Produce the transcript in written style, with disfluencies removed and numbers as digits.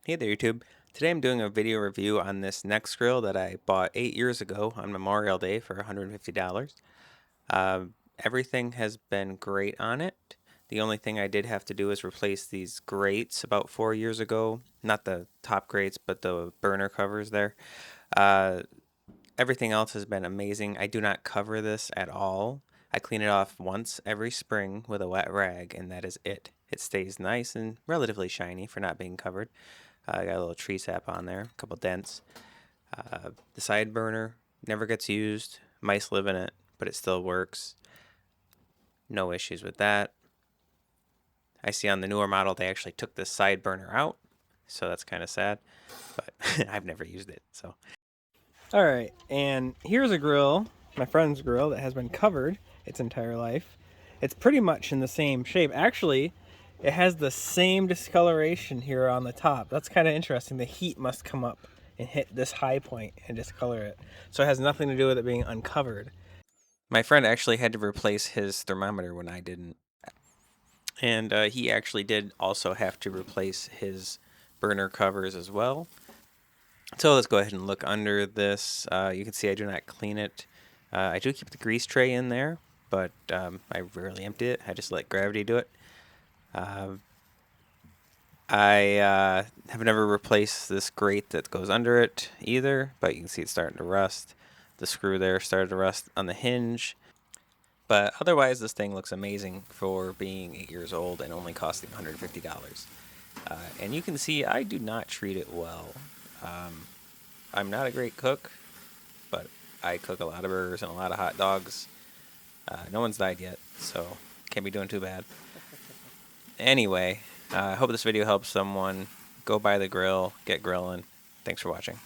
Hey there YouTube. Today I'm doing a video review on this Nexgrill that I bought 8 years ago on Memorial Day for $150. Uh, Everything has been great on it. The only thing I did have to do is replace these grates about 4 years ago. Not the top grates, but the burner covers there. Uh, Everything else has been amazing. I do not cover this at all. I clean it off once every spring with a wet rag, and that is it. It stays nice and relatively shiny for not being covered. I got a little tree sap on there, a couple dents. The side burner never gets used. Mice live in it, but it still works. No issues with that. I see on the newer model they actually took this side burner out, so that's kind of sad, but I've never used it. So All right, and here's a grill, my friend's grill, that has been covered its entire life. It's pretty much in the same shape. Actually, it has the same discoloration here on the top. That's kind of interesting. The heat must come up and hit this high point and discolor it. So it has nothing to do with it being uncovered. my friend actually had to replace his thermometer when I didn't, and he actually did also have to replace his burner covers as well. So let's go ahead and look under this. You can see I do not clean it. I do keep the grease tray in there, but I rarely empty it. I just let gravity do it. Uh, I have never replaced this grate that goes under it either, but you can see it's starting to rust. The screw there started to rust on the hinge. But otherwise, this thing looks amazing for being 8 years old and only costing $150. And you can see I do not treat it well. I'm not a great cook, but I cook a lot of burgers and a lot of hot dogs. No one's died yet, so can't be doing too bad. Anyway, I hope this video helps someone. Go buy the grill, get grilling. Thanks for watching.